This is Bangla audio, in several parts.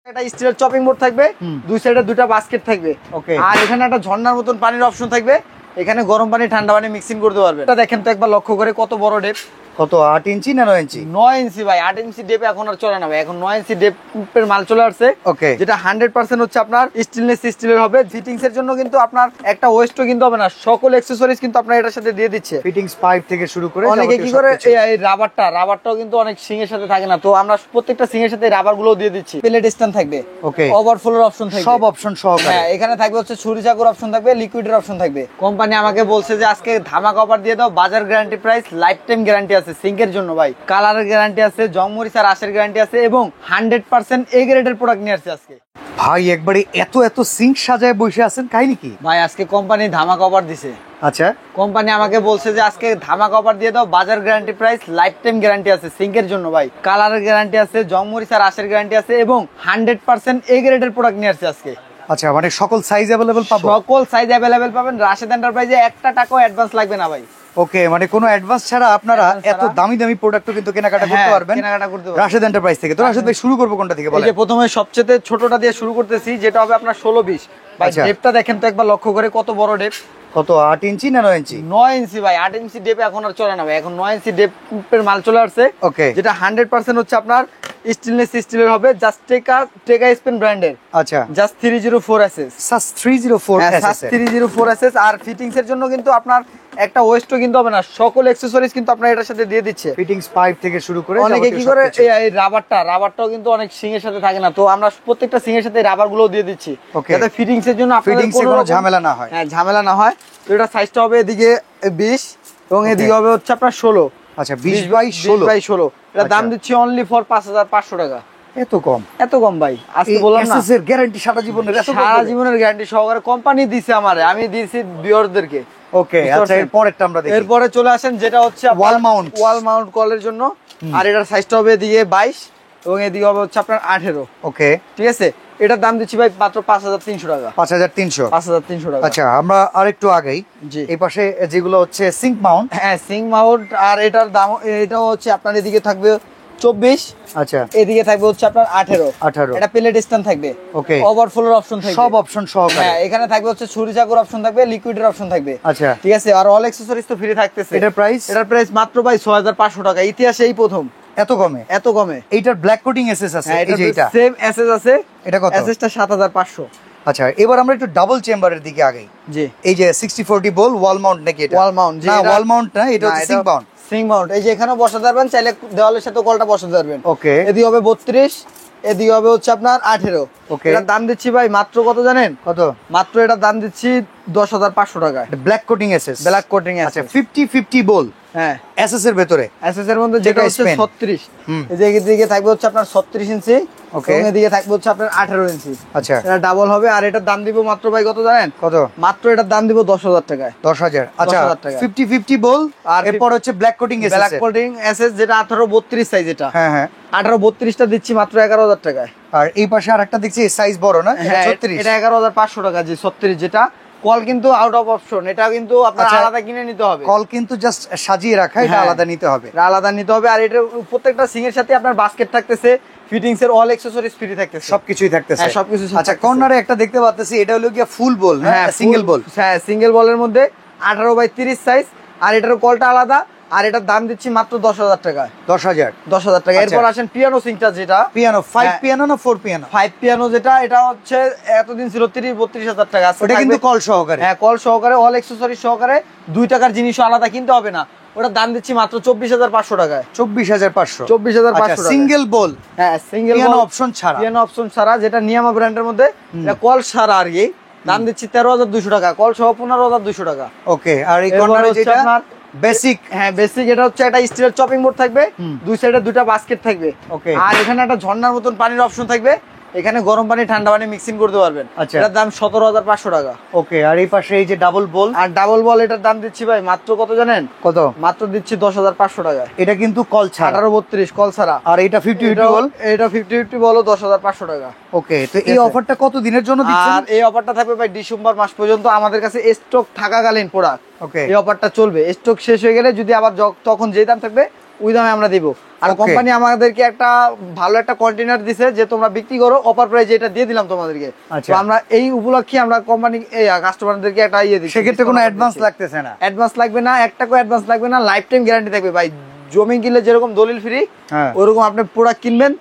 একটা স্টিলের চপিং বোর্ড থাকবে, দুই সাইডে দুটো বাস্কেট থাকবে। ওকে, আর এখানে একটা ঝর্ণার মতন পানির অপশন থাকবে, এখানে গরম পানি ঠান্ডা পানি মিক্সিং করতে পারবেন। এটা দেখেন তো একবার লক্ষ্য করে, কত বড় ডেপ। কত 8 ইঞ্চি না 9 ইঞ্চি? 9 ইঞ্চি ভাই। 8 ইঞ্চি ডেপ এখন আর চলে না ভাই, এখন 9 ইঞ্চি ডেপের মাল চলে আসছে। ওকে, যেটা 100% হচ্ছে আপনার স্টেনলেস স্টিলের হবে। ফিটিংস এর জন্য কিন্তু আপনার একটা ওয়েস্টও কিন্তু হবে না, সকল অ্যাকসেসরিজ কিন্তু আপনার এটার সাথে দিয়ে দিচ্ছে। ফিটিংস পাইপ থেকে শুরু করে অনেকে কি করে এই রাবারটাও কিন্তু অনেক সিং এর সাথে থাকে না, তো আমরা প্রত্যেকটা সিং এর সাথে রাবার গুলো দিয়ে দিচ্ছি। প্লেট স্ট্যান্ড থাকবে, ওকে, ওভারফ্লোর অপশন থাকবে, সব অপশন সহকারে। হ্যাঁ, এখানে থাকবে হচ্ছে ছুরি চাকুর অপশন থাকবে, লিকুইডের অপশন থাকবে। কোম্পানি আমাকে বলছে যে আজকে ধামাকা অফার দিয়ে দাও, বাজার guarantee price, life time guarantee আছে সিঙ্কের জন্য ভাই। কালারের গ্যারান্টি আছে, জংমরিচ আর আশের গ্যারান্টি আছে, এবং 100% এ গ্রেডের প্রোডাক্ট নিয়ে আসছে আজকে। ভাই একবারে এত এত সিঙ্ক সাজায় বসে আছেন, কাহিনী কি ভাই? আজকে কোম্পানি ধামাকা অফার দিছে। আচ্ছা, কোম্পানি আমাকে বলছে যে আজকে ধামাকা অফার দিয়ে দাও, বাজার guarantee price, life time guarantee আছে সিঙ্কের জন্য ভাই। কালারের গ্যারান্টি আছে, জংমরিচ আর আশের গ্যারান্টি আছে, এবং 100% এ গ্রেডের প্রোডাক্ট নিয়ে আসছে আজকে। আচ্ছা, মানে সকল সাইজ अवेलेबल পাবো? সকল সাইজ अवेलेबल পাবেন। রাশেদ এন্টারপ্রাইজে একটা টাকাও অ্যাডভান্স লাগবে না ভাই। ওকে, মানে কোনো অ্যাডভান্স ছাড়া আপনারা এত দামি দামি প্রোডাক্টও কিন্তু কেনাকাটা করতে পারবেন রাশেদ এন্টারপ্রাইজ থেকে। তো রাশেদ ভাই, শুরু করবো কোনটা থেকে বলেন? এই যে প্রথমে সবচেয়ে ছোটটা দিয়ে শুরু করতেছি, যেটা হবে আপনার 16-20। ভাই ডেপটা দেখেন তো একবার লক্ষ্য করে, কত বড় ডেপ। কত 8 ইঞ্চি না 9 ইঞ্চি? 9 ইঞ্চি ভাই। 8 ইঞ্চি ডেপ এখন আর চলে না ভাই, এখন 9 ইঞ্চি ডেপের মাল চলে আসছে। ওকে, যেটা 100% হচ্ছে আপনার স্টেনলেস স্টিলের হবে, জাস্ট টেকা স্পেন ব্র্যান্ডের। আচ্ছা, জাস্ট 304 এসএস, সাস 304 এসএস, 304 এসএস। আর ফিটিংস এর জন্য কিন্তু আপনার একটা ওয়েস্টও কিন্তু হবে না, সকল অ্যাকসেসরিজ কিন্তু আপনার এটার সাথে দিয়ে দিচ্ছে। ফিটিংস পাইপ থেকে শুরু করে অনেকে কি করে এই রাবারটাও কিন্তু অনেক সিং এর সাথে থাকে না, তো আমরা প্রত্যেকটা সিং এর সাথে রাবার গুলো দিয়ে দিচ্ছি, যাতে ফিটিংস এর জন্য আপনাদের কোনো ঝামেলা না হয়। হ্যাঁ, ঝামেলা না হয়। তো এটা সাইজটা হবে এদিকে 20 এবং এদিকে হবে হচ্ছে আপনার 16। আচ্ছা, 20/16। এটা দাম দিচ্ছি অনলি ফর 5500 টাকা। এত কম? এত কম ভাই, আজকে বললাম না এসএস এর গ্যারান্টি সারা জীবনের, সারা জীবনের গ্যারান্টি সহকারে কোম্পানি দিছে আমারে, আমি দিয়েছি ভিউয়ারদেরকে। ওকে, আচ্ছা, এরপরেরটা আমরা দেখি। এরপরে চলে আসেন, যেটা হচ্ছে ওয়াল মাউন্ট কলের জন্য। আর এটার সাইজটা হবে এদিকে 22 এবং এদিকে হবে হচ্ছে আপনার 18। ওকে, ঠিক আছে, এটার দাম দিচ্ছি ভাই মাত্র 5300 টাকা। 5300 টাকা। আচ্ছা, আমরা আরেকটু আগেই এই পাশে যেগুলো হচ্ছে সিঙ্ক মাউন্ট। হ্যাঁ, সিঙ্ক মাউন্ট। আর এটার দাম, এটাও হচ্ছে আপনার এদিকে থাকবে 24। আচ্ছা, এদিকে থাকবে হচ্ছে আপনার 18। এটা প্লেট স্ট্যান্ড থাকবে, ওকে, ওভারফ্লোর অপশন থাকবে, সব অপশন সহকারে। হ্যাঁ, এখানে থাকবে হচ্ছে ছুরি চাকুর অপশন থাকবে, লিকুইডের অপশন থাকবে। আচ্ছা, ঠিক আছে। আর অল অ্যাকসেসরিজ তো ফ্রি থাকতেছে। এটার প্রাইস মাত্র ভাই 6500 টাকা। ইতিহাসে এই প্রথম এত কমে। এইটার ব্ল্যাক কোটিং এসএস আছে, এই যে এটা সেম এসএস আছে। এটা কত? এসএসটা 7500। আচ্ছা, এবার আমরা একটু ডাবল চেম্বারের দিকে আগাই। জি, এই যে 60/40 বল ওয়াল মাউন্ট নাকি এটা? Wall mount. না, ওয়াল মাউন্ট না, এটা হচ্ছে সিঙ্ক মাউন্ট। Sync Mount. এই যে এখানেও বসাতে পারবেন, চাইলে দেওয়ালের সাথে কলটা বসাতে পারবেন। ওকে, এদিকে হবে 32, এদিকে হবে হচ্ছে আপনার 18। ওকে, এটার দাম দিচ্ছি ভাই মাত্র কত জানেন? কত? মাত্র এটার দাম দিচ্ছি 10500 টাকা। Black coating SS, black coating আছে। আচ্ছা, 50/50 বল। হ্যাঁ, এসএস এর ভিতরে, এসএস এর মধ্যে যেটা হচ্ছে 36। এই যে এদিকে থাকবে হচ্ছে আপনার 36 ইঞ্চি, ওকে, এবং এদিকে থাকবে হচ্ছে আপনার 18 ইঞ্চি। আচ্ছা, এটা ডাবল হবে। আর এটার দাম দিব মাত্র ভাই কত জানেন? কত? মাত্র এটার দাম দিব 10000 টাকায়। 10000। আচ্ছা, 50/50 বল। আর এরপর হচ্ছে black coating SS, black coating SS, যেটা 18-32 সাইজ। এটা হ্যাঁ হ্যাঁ, 18-32টা দিচ্ছি মাত্র 11000 টাকায়। আর এই পাশে আরেকটা দেখছি সাইজ বড় না, 36। এটা 11500 টাকা। জি, 36। যেটা কল কিন্তু আউট অফ অপশন, এটা কিন্তু আপনার আলাদা কিনে নিতে হবে। কল কিন্তু জাস্ট সাজিয়ে রাখা, এটা আলাদা নিতে হবে, আলাদা নিতে হবে। আর এটা প্রত্যেকটা সিং এর সাথে আপনার বাস্কেট থাকতেছে, ফিটিংস এর অল অ্যাকসেসরিজ ফ্রি থাকতেছে, সবকিছুই থাকতেছে। হ্যাঁ, সবকিছু। আচ্ছা, কর্নারে একটা দেখতে পাচ্ছি, এটা হলো কি ফুল বল না সিঙ্গেল বল? হ্যাঁ, সিঙ্গেল বলের মধ্যে 18/30 সাইজ। আর এটার কলটা আলাদা। আর এটার দাম দিচ্ছি মাত্র 10000 টাকা। 10000 টাকা। এরপর আসেন পিয়ানো সিংটা, যেটা পিয়ানো 5 পিয়ানো না 4 পিয়ানো? 5 পিয়ানো, যেটা এটা হচ্ছে এতদিন ছিল 30-32 টাকা। ওটা কিন্তু কল সহকারে। হ্যাঁ, কল সহকারে, অল অ্যাকসেসরিজ সহকারে। 2 টাকার জিনিসও আলাদা কিনতে হবে না। ওটার দাম দিচ্ছি মাত্র 24500 টাকায়। 24500। 24500 টাকা। সিঙ্গেল বল, হ্যাঁ, সিঙ্গেল পিয়ানো অপশন ছাড়া। পিয়ানো অপশন ছাড়া, যেটা নিয়ামা ব্র্যান্ডের মধ্যে। এটা কল ছাড়া আর কি। দাম দিচ্ছি 13200 টাকা, কল সহ 15200 টাকা। ওকে, আর এই কর্নারে যেটা বেসিক, হ্যাঁ বেসিক, এটা হচ্ছে একটা স্টিলের চপিং বোর্ড থাকবে, দুই সাইডে দুটো বাস্কেট থাকবে। ওকে, আর এখানে একটা ঝর্ণার মতন পানির অপশন থাকবে, এখানে গরম পানি ঠান্ডা পানি মিক্সিং করতে পারবেন। আচ্ছা, এটার দাম 17500 টাকা। ওকে, আর এই পাশে এই যে ডাবল বল। আর ডাবল বল, এটার দাম দিচ্ছি ভাই মাত্র কত জানেন? কত? মাত্র দিচ্ছি 10500 টাকা। এটা কিন্তু কল ছাড়া, 18-32 কল ছাড়া। আর এটা 50/50 বল, এটা 50-50 বল 10500 টাকা। ওকে, তো এই অফারটা কত দিনের জন্য দিচ্ছেন? আর এই অফারটা থাকবে ভাই ডিসেম্বর মাস পর্যন্ত, আমাদের কাছে স্টক থাকাকালীন প্রোডাক্ট। ওকে, এই অফারটা চলবে। স্টক শেষ হয়ে গেলে যদি আবার তখন যে দাম থাকবে ওই দামে আমরা দিব। আর Okay. কোম্পানি আমাদেরকে একটা ভালো একটা কন্টেনার দিছে যে তোমরা বিক্রি করো অফার প্রাইস এটা দিয়ে দিলাম তোমাদেরকে। আচ্ছা। তো আমরা এই উপলক্ষে আমরা কোম্পানি কাস্টমারদেরকে একটা ইয়ে দিচ্ছি, সেক্ষেত্রে কোনো discount অ্যাডভান্স দিচ্ছি। লাগতেছে না। অ্যাডভান্স লাগবে না, এক টাকাও অ্যাডভান্স লাগবে না, লাইফ টাইম গ্যারান্টি থাকবে ভাই। জমি কিনলে যেরকম দলিল ফ্রি, হ্যাঁ। ওরকম আপনি প্রোডাক্ট কিনবেন,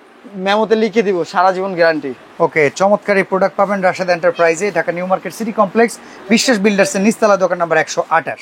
মেমোতে লিখে দিব সারা জীবন গ্যারান্টি। ওকে, চমৎকার এই প্রোডাক্ট পাবেন রাশেদ এন্টারপ্রাইজে, Dhaka new market city complex, Biswas বিল্ডার্সের নিচতলা, দোকান নাম্বার 128।